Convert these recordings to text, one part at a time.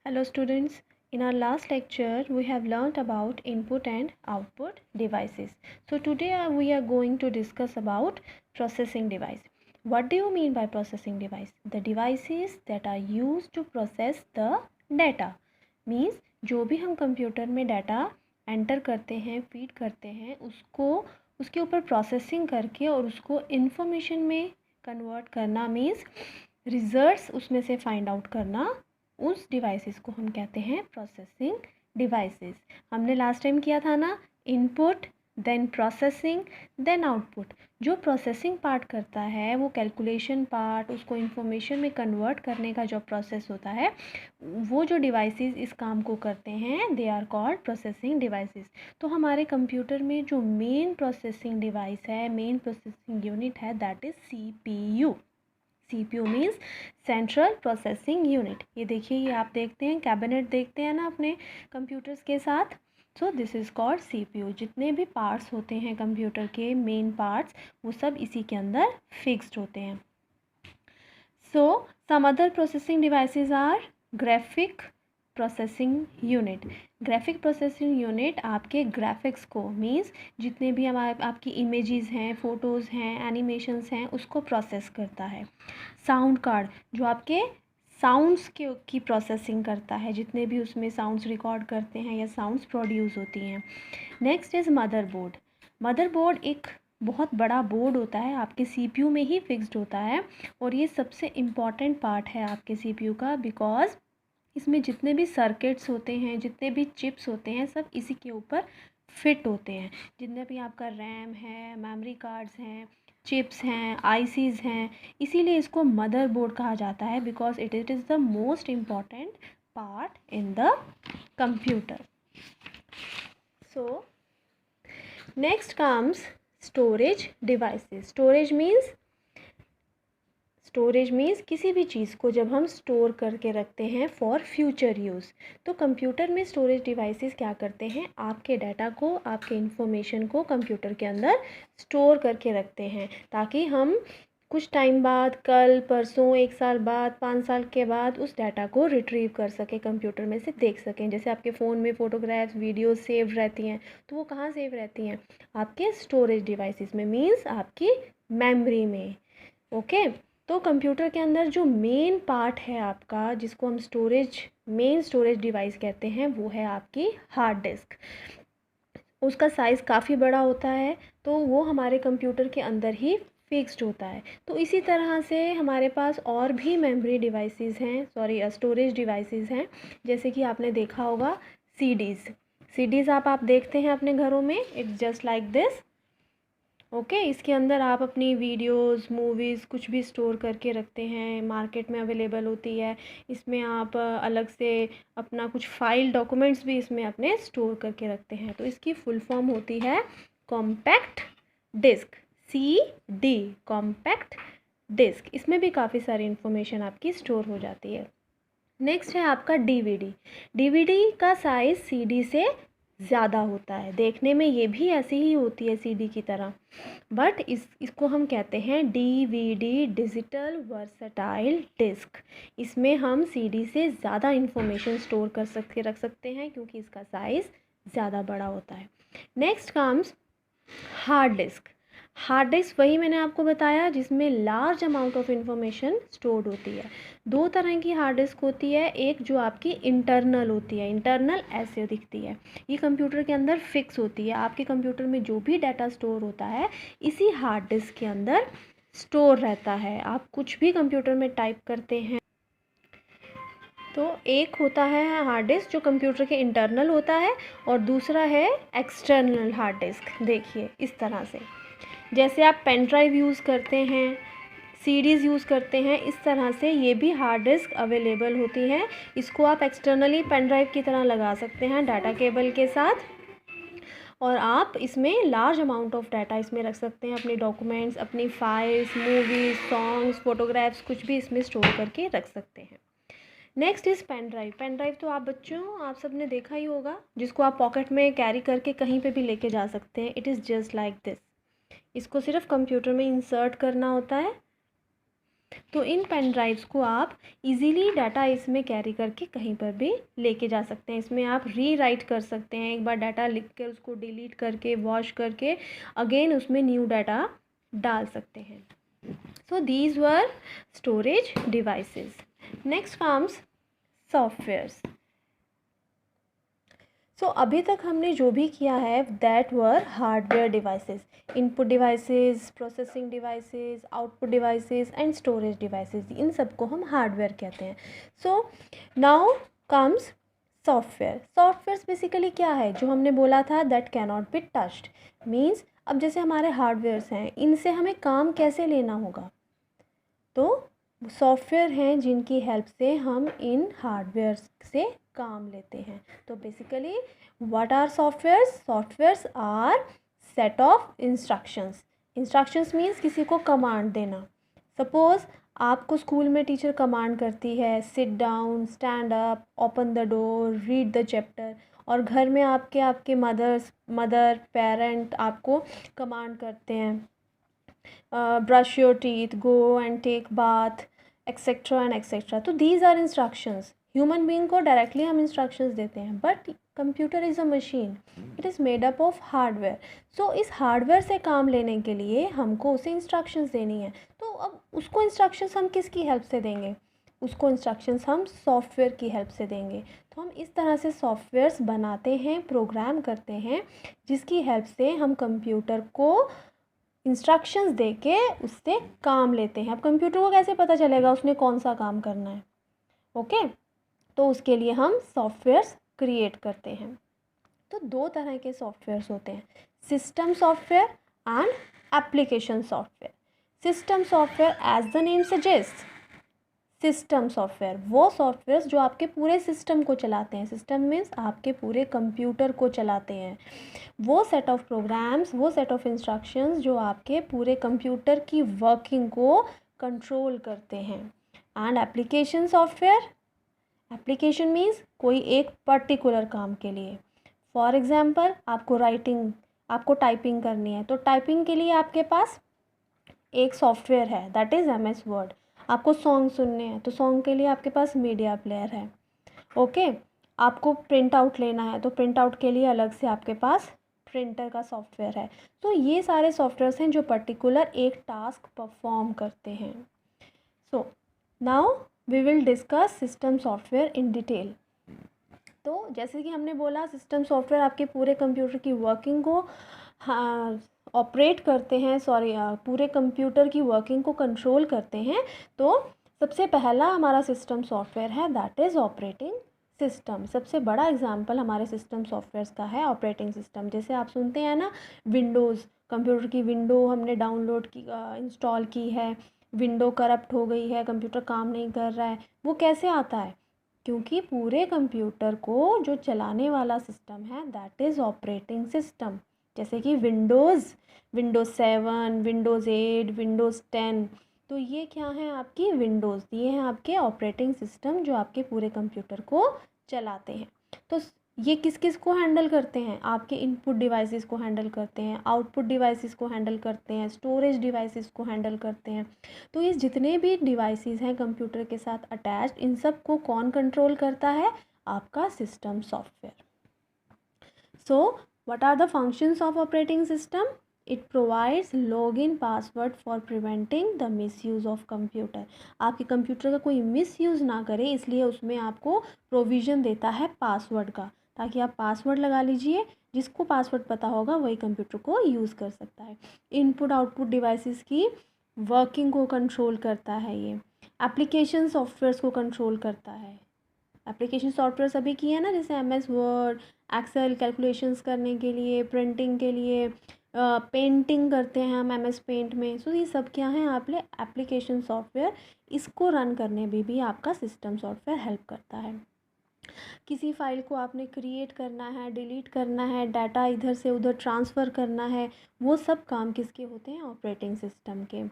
Hello students, in our last lecture we have learnt about input and output devices. So today we are going to discuss about processing device. What do you mean by processing device? The devices that are used to process the data. Means जो भी हम computer में data enter करते हैं, feed करते हैं, उसको उसके ऊपर प्रोसेसिंग करके और उसको इंफॉर्मेशन में कन्वर्ट करना मीन्स रिजल्ट्स उसमें से फाइंड आउट करना, उस डिवाइसेस को हम कहते हैं प्रोसेसिंग डिवाइसेस। हमने लास्ट टाइम किया था ना, input then processing then output. जो प्रोसेसिंग पार्ट करता है वो कैलकुलेशन पार्ट, उसको इंफॉर्मेशन में कन्वर्ट करने का जो प्रोसेस होता है, वो जो डिवाइसेस इस काम को करते हैं they are called processing devices. तो हमारे कंप्यूटर में जो मेन प्रोसेसिंग डिवाइस है, मेन प्रोसेसिंग यूनिट है, that is CPU। CPU means central processing unit. ये देखिए, ये आप देखते हैं कैबिनेट देखते हैं ना अपने कंप्यूटर्स के साथ, सो दिस इज़ कॉल्ड CPU। जितने भी पार्ट्स होते हैं कंप्यूटर के, मेन पार्ट्स, वो सब इसी के अंदर फिक्स्ड होते हैं। So some other processing devices are graphic processing unit. Graphic processing unit आपके ग्राफिक्स को मीन्स जितने भी हमारे आपकी इमेजेस हैं, फ़ोटोज़ हैं, एनिमेशंस हैं, उसको प्रोसेस करता है। साउंड कार्ड जो आपके साउंड्स की प्रोसेसिंग करता है, जितने भी उसमें साउंड्स रिकॉर्ड करते हैं या साउंड्स प्रोड्यूस होती हैं। Next is motherboard. मदरबोर्ड एक बहुत बड़ा बोर्ड होता है, आपके CPU में ही फिक्स्ड होता है, और ये सबसे इम्पॉर्टेंट पार्ट है आपके CPU का, बिकॉज इसमें जितने भी सर्किट्स होते हैं, जितने भी चिप्स होते हैं, सब इसी के ऊपर फिट होते हैं। जितने भी आपका रैम है, मेमोरी कार्ड्स हैं, चिप्स हैं, ICs हैं, इसीलिए इसको मदरबोर्ड कहा जाता है, because it is the most important part in the computer. So next comes storage devices. Storage means किसी भी चीज़ को जब हम स्टोर करके रखते हैं फॉर फ्यूचर यूज़। तो कंप्यूटर में स्टोरेज डिवाइसेस क्या करते हैं, आपके डाटा को, आपके इंफॉर्मेशन को कंप्यूटर के अंदर स्टोर करके रखते हैं, ताकि हम कुछ टाइम बाद, कल परसों, 1 साल बाद, 5 साल के बाद उस डाटा को रिट्रीव कर सकें, कंप्यूटर में से देख सकें। जैसे आपके फ़ोन में फ़ोटोग्राफ्स, वीडियोस सेव रहती हैं, तो वो कहाँ सेव रहती हैं, आपके स्टोरेज डिवाइसेस में, मीन्स आपकी मेमोरी में। ओके, तो कंप्यूटर के अंदर जो मेन पार्ट है आपका, जिसको हम मेन स्टोरेज डिवाइस कहते हैं, वो है आपकी हार्ड डिस्क। उसका साइज़ काफ़ी बड़ा होता है, तो वो हमारे कंप्यूटर के अंदर ही फिक्स्ड होता है। तो इसी तरह से हमारे पास और भी मेमोरी डिवाइसेस हैं, स्टोरेज डिवाइसेस हैं, जैसे कि आपने देखा होगा सीडीज़ आप देखते हैं अपने घरों में, it's just like this. Okay, इसके अंदर आप अपनी वीडियोस, मूवीज़ कुछ भी स्टोर करके रखते हैं, मार्केट में अवेलेबल होती है। इसमें आप अलग से अपना कुछ फाइल, डॉक्यूमेंट्स भी इसमें अपने स्टोर करके रखते हैं। तो इसकी फुल फॉर्म होती है compact disc, CD, compact disc. इसमें भी काफ़ी सारी इन्फॉर्मेशन आपकी स्टोर हो जाती है। नेक्स्ट है आपका DVD का साइज़ CD से ज़्यादा होता है, देखने में ये भी ऐसी ही होती है CD की तरह, बट इसको हम कहते हैं DVD, डिजिटल वर्सटाइल डिस्क। इसमें हम CD से ज़्यादा इन्फॉर्मेशन स्टोर कर रख सकते हैं, क्योंकि इसका साइज़ ज़्यादा बड़ा होता है। नेक्स्ट कम्स हार्ड डिस्क वही मैंने आपको बताया जिसमें large amount of information stored होती है। 2 तरह की हार्ड डिस्क होती है, एक जो आपकी इंटरनल होती है, इंटरनल ऐसे दिखती है, ये कंप्यूटर के अंदर फिक्स होती है। आपके कंप्यूटर में जो भी डाटा स्टोर होता है इसी हार्ड डिस्क के अंदर स्टोर रहता है। आप कुछ भी कंप्यूटर में टाइप करते हैं, तो एक होता है हार्ड डिस्क जो कंप्यूटर के इंटरनल होता है, और दूसरा है एक्सटर्नल हार्ड डिस्क। देखिए इस तरह से, जैसे आप पेन ड्राइव यूज़ करते हैं, सीडीज़ यूज़ करते हैं, इस तरह से ये भी हार्ड डिस्क अवेलेबल होती हैं। इसको आप एक्सटर्नली पेन ड्राइव की तरह लगा सकते हैं डाटा केबल के साथ, और आप इसमें लार्ज अमाउंट ऑफ डाटा इसमें रख सकते हैं, अपने डॉक्यूमेंट्स, अपनी फाइल्स, मूवीज़, सॉन्ग्स, फोटोग्राफ्स, कुछ भी इसमें स्टोर करके रख सकते हैं। नेक्स्ट इज़ पेन ड्राइव तो आप सब ने देखा ही होगा, जिसको आप पॉकेट में कैरी करके कहीं पे भी लेके जा सकते हैं। It is just like this. इसको सिर्फ कंप्यूटर में इंसर्ट करना होता है, तो इन पेन ड्राइव्स को आप इजीली डाटा इसमें कैरी करके कहीं पर भी लेके जा सकते हैं। इसमें आप रीराइट कर सकते हैं, एक बार डाटा लिख कर उसको डिलीट करके वॉश करके अगेन उसमें न्यू डाटा डाल सकते हैं। So these were storage devices. Next comes softwares. So अभी तक हमने जो भी किया है that were hardware devices, input devices, processing devices, output devices and storage devices, इन सबको हम हार्डवेयर कहते हैं। So now comes software. Software basically क्या है, जो हमने बोला था that can not be touched, means अब जैसे हमारे हार्डवेयर्स हैं, इनसे हमें काम कैसे लेना होगा, तो सॉफ्टवेयर हैं जिनकी हेल्प से हम इन हार्डवेयर से काम लेते हैं। तो basically what are softwares? Softwares are set of instructions. Instructions means किसी को कमांड देना। सपोज आपको स्कूल में टीचर कमांड करती है sit down, stand up, open the door, read the chapter, और घर में आपके मदर पेरेंट आपको कमांड करते हैं brush your teeth, go and take bath, etcetera and etcetera. तो these are instructions. Human being को डायरेक्टली हम इंस्ट्रक्शंस देते हैं, but computer is a machine, it is made up of hardware. So इस hardware से काम लेने के लिए हमको उसे इंस्ट्रक्शंस देनी है। तो अब उसको इंस्ट्रक्शंस हम किसकी हेल्प से देंगे? उसको इंस्ट्रक्शंस हम सॉफ्टवेयर की हेल्प से देंगे। तो हम इस तरह से सॉफ्टवेयर्स बनाते हैं, प्रोग्राम करते हैं, जिसकी हेल्प से हम कंप्यूटर को इंस्ट्रक्शंस दे के उससे काम लेते हैं। अब कंप्यूटर को कैसे पता चलेगा उसने कौन सा काम करना है? ओके, तो उसके लिए हम सॉफ्टवेयर्स क्रिएट करते हैं। तो दो तरह के सॉफ्टवेयर्स होते हैं, system software and application software. System software as the name suggest, system software वो सॉफ्टवेयर्स जो आपके पूरे सिस्टम को चलाते हैं। सिस्टम मीन्स आपके पूरे कंप्यूटर को चलाते हैं। वो सेट ऑफ प्रोग्राम्स, वो सेट ऑफ इंस्ट्रक्शंस जो आपके पूरे कंप्यूटर की वर्किंग को कंट्रोल करते हैं। And application software, application means कोई एक पर्टिकुलर काम के लिए। फॉर एग्जांपल आपको टाइपिंग करनी है, तो टाइपिंग के लिए आपके पास एक सॉफ्टवेयर है दैट इज़ MS वर्ड। आपको सॉन्ग सुनने हैं तो सॉन्ग के लिए आपके पास मीडिया प्लेयर है। ओके, आपको प्रिंट आउट लेना है तो प्रिंट आउट के लिए अलग से आपके पास प्रिंटर का सॉफ्टवेयर है। तो ये सारे सॉफ्टवेयर्स हैं जो पर्टिकुलर एक टास्क परफॉर्म करते हैं। So now we will discuss system software in detail. तो जैसे कि हमने बोला सिस्टम सॉफ्टवेयर आपके पूरे कंप्यूटर की वर्किंग को ऑपरेट करते हैं, पूरे कंप्यूटर की वर्किंग को कंट्रोल करते हैं। तो सबसे पहला हमारा सिस्टम सॉफ्टवेयर है दैट इज़ ऑपरेटिंग सिस्टम। सबसे बड़ा एग्जांपल हमारे सिस्टम सॉफ्टवेयर्स का है ऑपरेटिंग सिस्टम। जैसे आप सुनते हैं ना, विंडोज़, कंप्यूटर की विंडो हमने डाउनलोड की, इंस्टॉल की है, विंडो करप्ट हो गई है, कंप्यूटर काम नहीं कर रहा है, वो कैसे आता है? क्योंकि पूरे कंप्यूटर को जो चलाने वाला सिस्टम है दैट इज़ ऑपरेटिंग सिस्टम। जैसे कि विंडोज़ 7, विंडोज़ 8, विंडोज़ 10, तो ये क्या है आपकी विंडोज़, ये हैं आपके ऑपरेटिंग सिस्टम जो आपके पूरे कंप्यूटर को चलाते हैं। तो ये किस किस को हैंडल करते हैं? आपके इनपुट डिवाइसेस को हैंडल करते हैं, आउटपुट डिवाइसेस को हैंडल करते हैं, स्टोरेज डिवाइसेस को हैंडल करते हैं। तो ये जितने भी डिवाइसेस हैं कंप्यूटर के साथ अटैच्ड, इन सब को कौन कंट्रोल करता है? आपका system software. So what are the functions of operating system? It provides login password for preventing the misuse of computer. आपके कंप्यूटर का कोई मिसयूज़ ना करे, इसलिए उसमें आपको प्रोविज़न देता है पासवर्ड का, ताकि आप पासवर्ड लगा लीजिए, जिसको पासवर्ड पता होगा वही कंप्यूटर को यूज़ कर सकता है। इनपुट आउटपुट डिवाइसेस की वर्किंग को कंट्रोल करता है ये। एप्लीकेशन सॉफ्टवेयर्स को कंट्रोल करता है। एप्लीकेशन सॉफ्टवेयर सभी की है ना, जैसे MS वर्ड, एक्सेल कैलकुलेशंस करने के लिए, प्रिंटिंग के लिए, पेंटिंग करते हैं हम MS पेंट में। सो ये सब क्या है आपके एप्लीकेशन सॉफ्टवेयर, इसको रन करने में भी आपका सिस्टम सॉफ्टवेयर हेल्प करता है। किसी फाइल को आपने क्रिएट करना है, डिलीट करना है, डाटा इधर से उधर ट्रांसफ़र करना है, वो सब काम किसके होते हैं? ऑपरेटिंग सिस्टम के।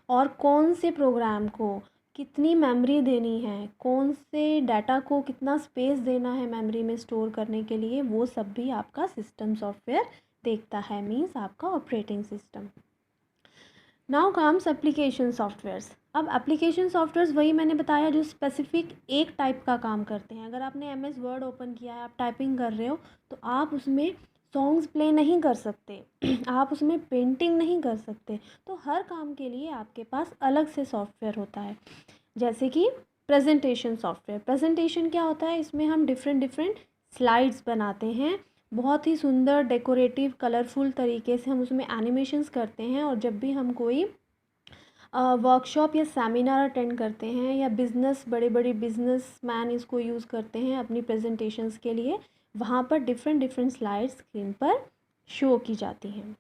और कौन से प्रोग्राम को कितनी मेमोरी देनी है, कौन से डाटा को कितना स्पेस देना है मेमोरी में स्टोर करने के लिए, वो सब भी आपका सिस्टम सॉफ्टवेयर देखता है, मीन्स आपका operating system. Now comes application softwares. अब एप्लीकेशन सॉफ्टवेयर्स वही मैंने बताया जो स्पेसिफिक एक टाइप का काम करते हैं। अगर आपने एम एस वर्ड ओपन किया है, आप टाइपिंग कर रहे हो, तो आप उसमें सॉन्ग्स प्ले नहीं कर सकते आप उसमें पेंटिंग नहीं कर सकते। तो हर काम के लिए आपके पास अलग से सॉफ्टवेयर होता है। जैसे कि प्रेजेंटेशन सॉफ्टवेयर। प्रेजेंटेशन क्या होता है, इसमें हम डिफरेंट डिफरेंट स्लाइड्स बनाते हैं, बहुत ही सुंदर डेकोरेटिव कलरफुल तरीके से हम उसमें एनिमेशंस करते हैं। और जब भी हम कोई वर्कशॉप या सेमिनार अटेंड करते हैं, या बिज़नेस, बड़े बड़े बिजनेसमैन इसको यूज़ करते हैं अपनी प्रेजेंटेशंस के लिए, वहाँ पर डिफरेंट डिफरेंट स्लाइड्स स्क्रीन पर शो की जाती हैं।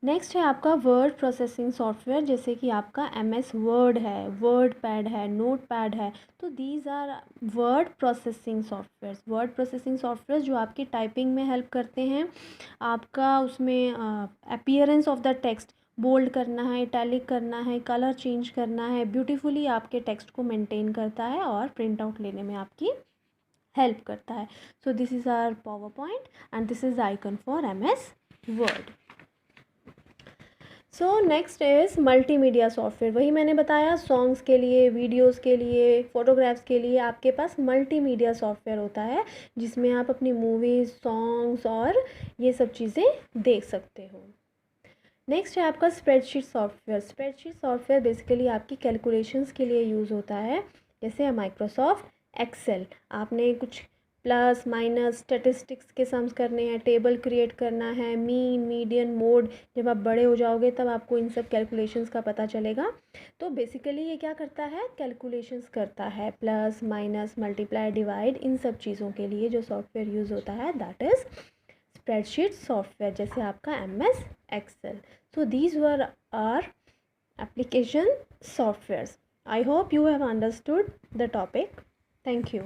नेक्स्ट है आपका वर्ड प्रोसेसिंग सॉफ्टवेयर, जैसे कि आपका एम एस वर्ड है, वर्ड पैड है, नोट पैड है। तो these are word processing software. Word processing software जो आपकी टाइपिंग में हेल्प करते हैं, आपका उसमें appearance of the text bold करना है, इटैलिक करना है, कलर चेंज करना है, ब्यूटीफुली आपके टेक्स्ट को मेंटेन करता है और प्रिंट आउट लेने में आपकी हेल्प करता है। So this is our PowerPoint and this is icon for M S Word. So next is multimedia software. वही मैंने बताया, सॉन्ग्स के लिए, वीडियोस के लिए, फ़ोटोग्राफ्स के लिए आपके पास मल्टीमीडिया सॉफ्टवेयर होता है, जिसमें आप अपनी मूवीज़, सॉन्ग्स और ये सब चीज़ें देख सकते हो। नेक्स्ट है आपका spreadsheet software. Spreadsheet software basically आपकी कैलकुलेशंस के लिए यूज़ होता है। जैसे माइक्रोसॉफ्ट एक्सेल, आपने कुछ प्लस माइनस स्टैटिस्टिक्स के सम्स करने हैं, टेबल क्रिएट करना है, मीन, मीडियन, मोड। जब आप बड़े हो जाओगे तब आपको इन सब कैलकुलेशंस का पता चलेगा। तो बेसिकली ये क्या करता है, कैलकुलेशंस करता है, प्लस माइनस मल्टीप्लाई डिवाइड, इन सब चीज़ों के लिए जो सॉफ्टवेयर यूज़ होता है दैट इज़ स्प्रेडशीट सॉफ्टवेयर, जैसे आपका M S Excel. So these were our application softwares. I hope you have understood the topic. Thank you.